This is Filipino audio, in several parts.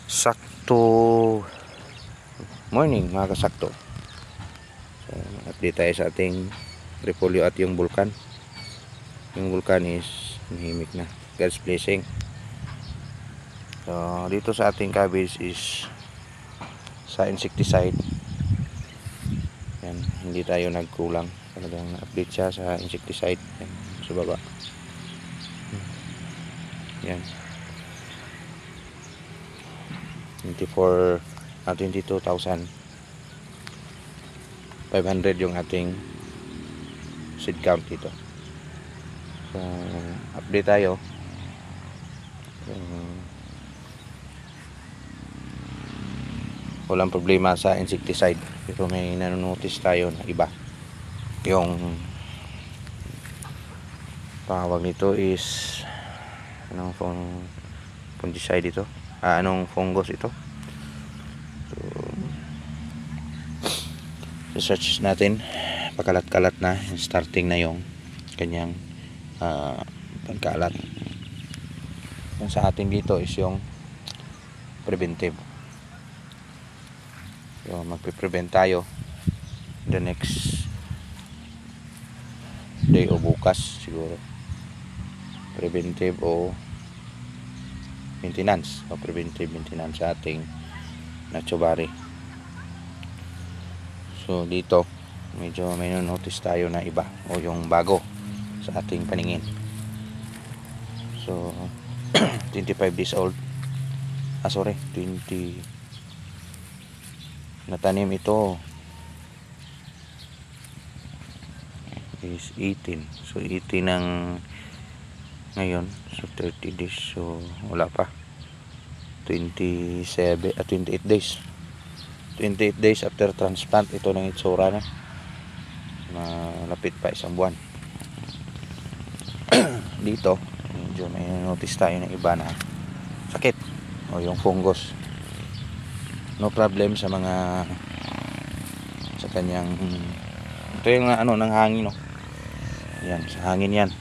Sakto morning mga kasakto. So, update tayo sa ating repolyo at yung vulkan. Yung vulkan is nahimik na, God's blessing. So dito sa ating cabbage is sa insecticide. Yan, hindi tayo nagkulang. Talagang update siya sa insecticide. Yan, sa baba. Yan. 22,500 yung ating seed count dito. So update tayo. Walang problema sa insecticide, pero may nanonotice tayo na iba. Yung tawag nito is anong fungicide ito? Anong fungus ito? So search natin, pakalat-kalat na, starting na yung kanyang pagkalat. Yung sa atin dito is yung preventive. So magpe-prevent tayo the next day o bukas siguro. Preventive o maintenance, o preventive maintenance sa ating nachobari. So dito medyo may notice tayo na iba o yung bago sa ating paningin. So 25 days old, sorry, 20 natanim ito is 18. So 18 ng ngayon, so 30 days, so wala pa 28 days 28 days after transplant. Ito ng itsura na malapit pa isang buwan. Dito medyo may notice tayo ng iba na sakit o yung fungus. No problem sa mga sa kanyang ito yung ano ng hangin, no? Yan, sa hangin yan,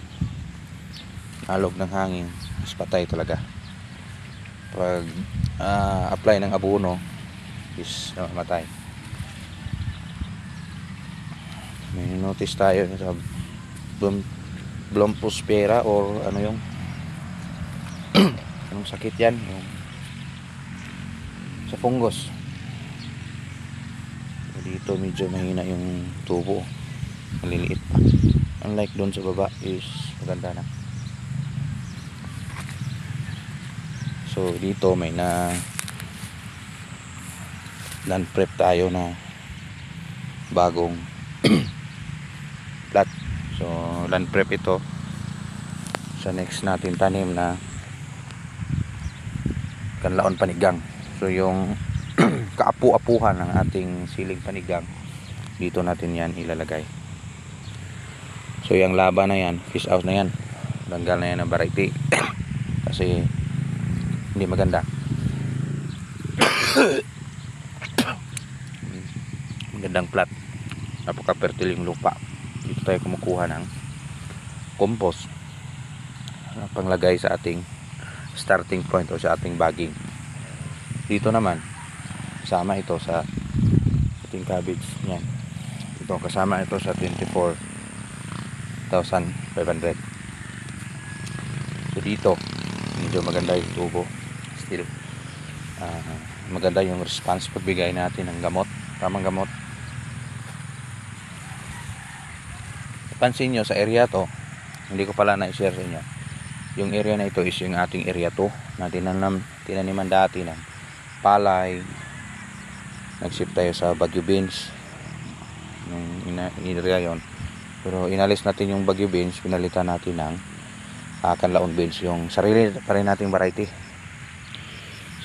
alog ng hangin, mas patay talaga pag apply ng abono is matay. May notice tayo sa Blomphospera or ano yung anong sakit yan, yung sa fungus. Dito medyo mahina yung tubo, maliliit pa, unlike doon sa baba is maganda na. So dito may na land prep tayo na bagong plat. So land prep ito sa next natin tanim na kanlaon panigang. So yung kaapu-apuhan ng ating siling panigang, dito natin yan ilalagay. So yung laba na yan, fish out na yan, tanggal na yan ng variety kasi hindi maganda. Magandang plat, napaka-fertile yung lupa. Dito tayo kumukuha ng compost panglagay sa ating starting point o sa ating bagging. Dito naman kasama ito sa ating cabbage yan. Ito kasama ito sa 24,500. So dito medyo maganda yung tubo still. Maganda yung response pagbigay natin ng gamot, tamang gamot. Pansin nyo sa area to, hindi ko pala na-share sa inyo, yung area na ito is yung ating area 2 na tinaniman dati ng palay. Nag-shift tayo sa Baguio Beans nung in-area yon, pero inalis natin yung Baguio Beans, pinalitan natin ng Kanlaon Beans, yung sarili pa rin nating variety.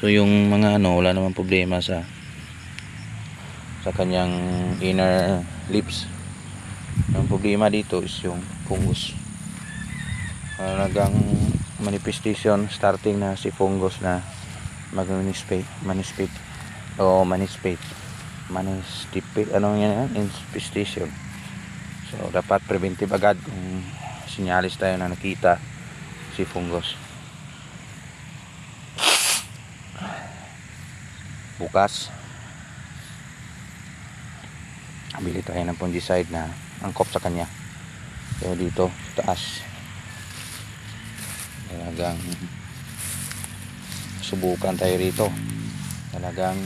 So yung mga wala namang problema sa kanyang inner leaves. Ang problema dito is yung fungus. Nagang manifestation starting na si fungus na mag-manispate ano yan, infestation. So dapat preventive agad kung sinyalis tayo na nakita si fungus. bukas bili tayo ng fungicide na angkop sa kanya. Kaya dito sa taas talagang subukan tayo rito. Talagang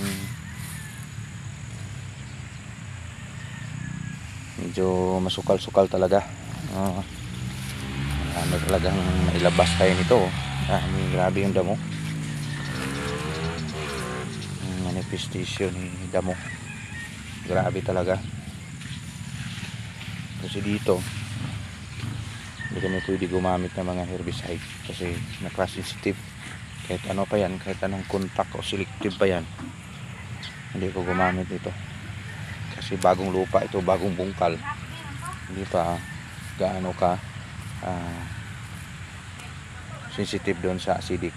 medyo masukal-sukal talaga. Ano talagang mailabas tayo nito. Grabe yung damo. Manifestation ni damo. Grabe talaga. Kasi dito hindi kami pwede gumamit ng mga herbicide kasi naka-sensitive. Kahit ano pa yan, kahit anong contact o selective pa yan, hindi ko gumamit ito. Kasi bagong lupa ito, bagong bungkal. Hindi pa gaano ka sensitive doon sa acidic.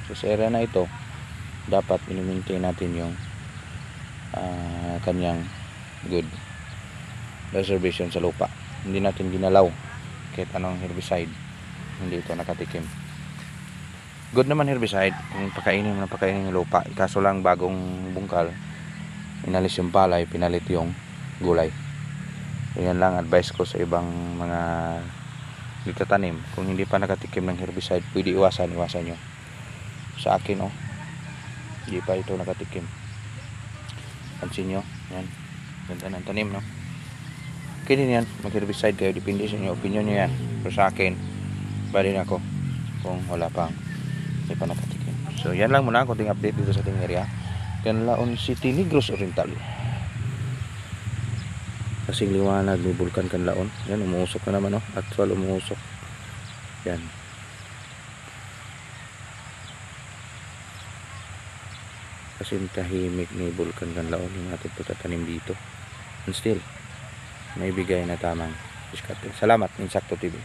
So sa area na ito, dapat i-maintain natin yung kanyang good preservation sa lupa. Hindi natin ginalaw kahit anong herbicide, hindi ito nakatikim. Good naman herbicide kung pakainin yung lupa, kaso lang bagong bungkal, inalis yung palay, pinalit yung gulay. So yan lang advice ko sa ibang mga nagtatanim. Kung hindi pa nakatikim ng herbicide, pwede iwasan nyo. Sa akin hindi pa ito nakatikim. Pansin nyo, yan, ganda ng tanim, no? Okay din yan, mag-herbicide kayo, depende sa inyo, opinion nyo yan. Pero sa akin, bali na ako kung wala pang hindi pa nakatikim. So yan lang muna, konting update dito sa ating area, Canlaon City, Negros Oriental. Kasing liwanag ni Bulkan Canlaon. Yan, umuusok na naman, actual umuusok. Yan. Kasing tahimik ni Bulkan Canlaon yung ating pagtatanim dito. And still may bigay na tamang diskarte. Salamat, Insakto TV.